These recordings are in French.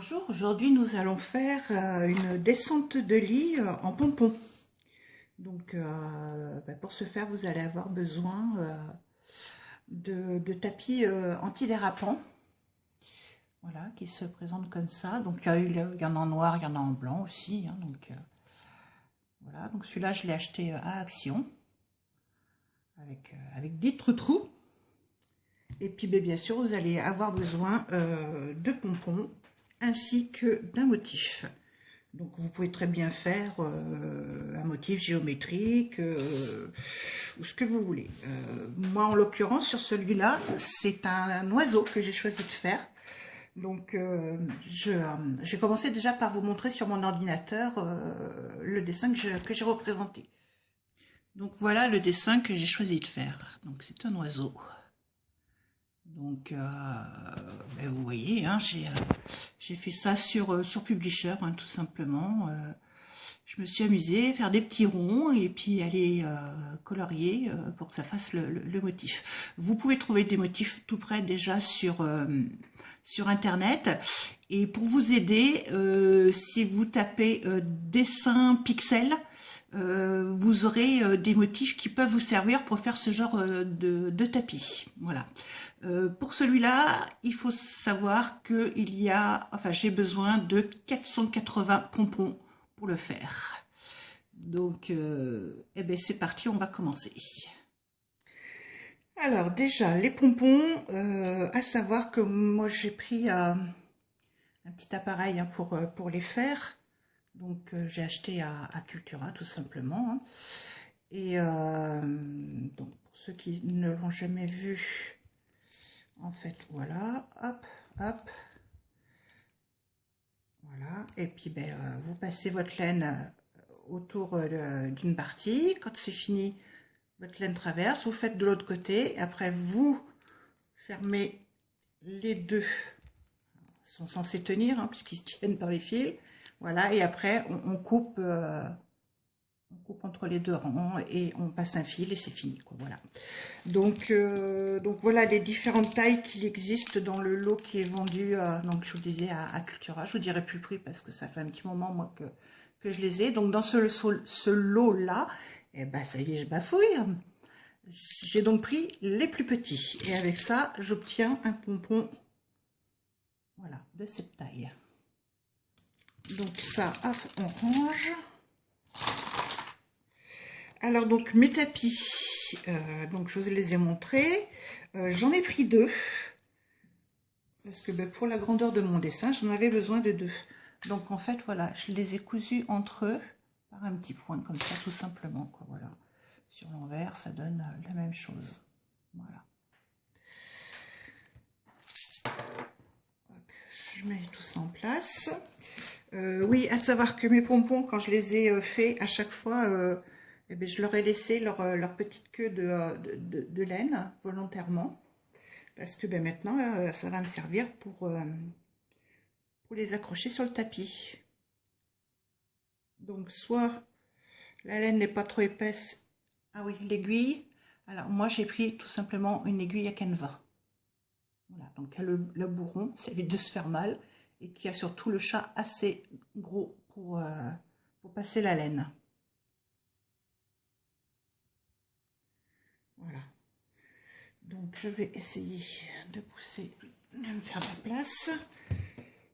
Bonjour, aujourd'hui nous allons faire une descente de lit en pompon. Donc pour ce faire vous allez avoir besoin de tapis antidérapants, voilà, qui se présentent comme ça. Donc il y en a en noir, il y en a en blanc aussi, hein, donc voilà. Donc celui-là je l'ai acheté à Action avec 10 trous. Et puis bien sûr vous allez avoir besoin de pompons ainsi que d'un motif. Donc vous pouvez très bien faire un motif géométrique ou ce que vous voulez. Moi en l'occurrence sur celui-là c'est un oiseau que j'ai choisi de faire. Donc je vais commencer déjà par vous montrer sur mon ordinateur le dessin que j'ai représenté. Donc voilà le dessin que j'ai choisi de faire. Donc c'est un oiseau. Donc, vous voyez, hein, j'ai fait ça sur Publisher, hein, tout simplement. Je me suis amusée à faire des petits ronds et puis aller colorier pour que ça fasse le motif. Vous pouvez trouver des motifs tout près déjà sur Internet. Et pour vous aider, si vous tapez dessin pixel, vous aurez des motifs qui peuvent vous servir pour faire ce genre de tapis. Voilà. Pour celui-là, il faut savoir que j'ai besoin de 480 pompons pour le faire. Donc, c'est parti, on va commencer. Alors déjà, les pompons, à savoir que moi j'ai pris un petit appareil hein, pour les faire. Donc j'ai acheté à Cultura tout simplement. Hein. Et donc pour ceux qui ne l'ont jamais vu, en fait voilà, hop, hop, voilà. Et puis vous passez votre laine autour d'une partie. Quand c'est fini, votre laine traverse, vous faites de l'autre côté. Après vous fermez les deux. Ils sont censés tenir hein, puisqu'ils se tiennent par les fils. Voilà, et après on coupe entre les deux rangs et on passe un fil et c'est fini, quoi, voilà. Donc voilà les différentes tailles qu'il existe dans le lot qui est vendu, donc je vous disais à Cultura. Je vous dirai plus le prix parce que ça fait un petit moment moi que je les ai. Donc dans ce lot-là, ça y est, je bafouille. J'ai donc pris les plus petits et avec ça, j'obtiens un pompon, voilà, de cette taille. Donc ça, hop, on range. Alors donc mes tapis, donc je vous les ai montrés. J'en ai pris deux. Parce que pour la grandeur de mon dessin, j'en avais besoin de deux. Donc en fait, voilà, je les ai cousus entre eux par un petit point comme ça, tout simplement, quoi, voilà. Sur l'envers, ça donne la même chose. Voilà. Je mets tout ça en place. Oui, à savoir que mes pompons, quand je les ai faits, à chaque fois, je leur ai laissé leur petite queue de laine, volontairement. Parce que maintenant, ça va me servir pour les accrocher sur le tapis. Donc, soit la laine n'est pas trop épaisse. Ah oui, l'aiguille. Alors, moi, j'ai pris tout simplement une aiguille à canevas. Voilà, donc le bourron, ça évite de se faire mal. Et qui a surtout le chat assez gros pour passer la laine. Voilà. Donc je vais essayer de pousser, de me faire de la place.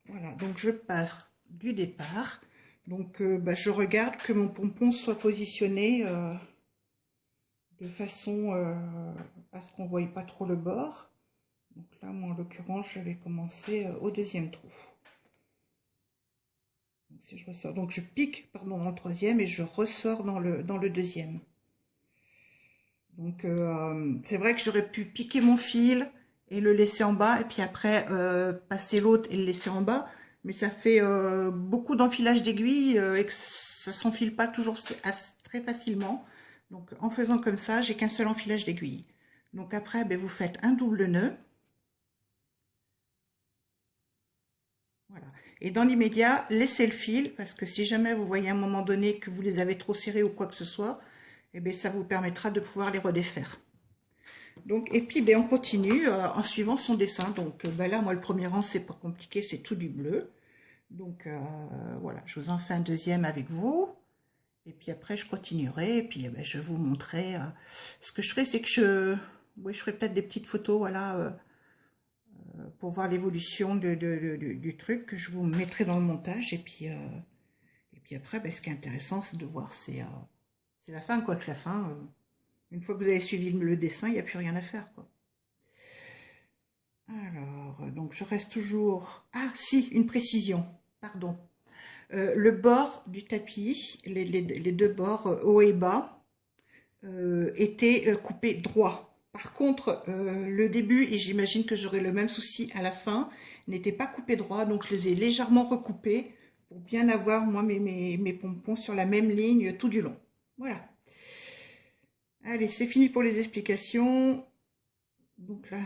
Voilà, donc je pars du départ. Donc je regarde que mon pompon soit positionné de façon à ce qu'on ne voie pas trop le bord. Donc là, moi en l'occurrence, je vais commencer au deuxième trou. Donc, si je ressors, donc je pique pardon, dans le troisième et je ressors dans le deuxième. Donc c'est vrai que j'aurais pu piquer mon fil et le laisser en bas et puis après passer l'autre et le laisser en bas, mais ça fait beaucoup d'enfilage d'aiguilles et que ça s'enfile pas toujours très facilement. Donc en faisant comme ça, j'ai qu'un seul enfilage d'aiguilles. Donc après, vous faites un double nœud. Voilà. Et dans l'immédiat, laissez le fil parce que si jamais vous voyez à un moment donné que vous les avez trop serrés ou quoi que ce soit, ça vous permettra de pouvoir les redéfaire. Donc, et puis on continue en suivant son dessin. Donc là, moi, le premier rang, c'est pas compliqué, c'est tout du bleu. Donc voilà, je vous en fais un deuxième avec vous. Et puis après, je continuerai. Et puis je vais vous montrer. Ce que je ferai, c'est que je ferai peut-être des petites photos, voilà, pour voir l'évolution du truc que je vous mettrai dans le montage. Et puis après, ce qui est intéressant, c'est de voir, c'est la fin, quoi que la fin. Une fois que vous avez suivi le dessin, il n'y a plus rien à faire, quoi. Alors, donc je reste toujours... Ah, si, une précision, pardon. Le bord du tapis, les deux bords, haut et bas, étaient coupés droit. Par contre, le début, et j'imagine que j'aurai le même souci à la fin, n'était pas coupé droit, donc je les ai légèrement recoupés pour bien avoir, moi, mes pompons sur la même ligne tout du long. Voilà. Allez, c'est fini pour les explications. Donc là,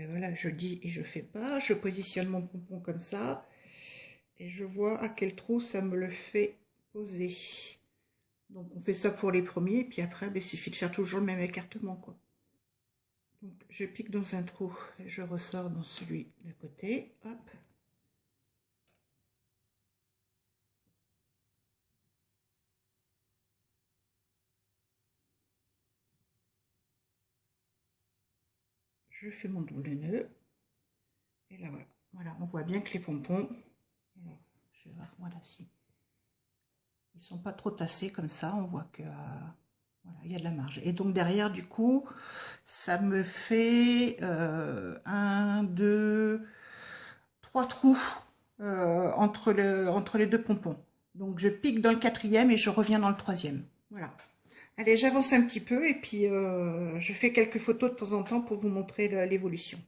voilà, je dis et je fais pas. Je positionne mon pompon comme ça. Et je vois à quel trou ça me le fait poser. Donc on fait ça pour les premiers. Et puis après, il suffit de faire toujours le même écartement, quoi. Donc je pique dans un trou. Et je ressors dans celui de côté. Hop. Je fais mon double nœud. Et là, voilà. Voilà, on voit bien que les pompons... Alors, je vais voir, voilà, si... Ils sont pas trop tassés comme ça, on voit que voilà, il y a de la marge. Et donc derrière, du coup, ça me fait 1, 2, 3 trous entre les deux pompons. Donc je pique dans le quatrième et je reviens dans le troisième. Voilà. Allez, j'avance un petit peu et puis je fais quelques photos de temps en temps pour vous montrer l'évolution.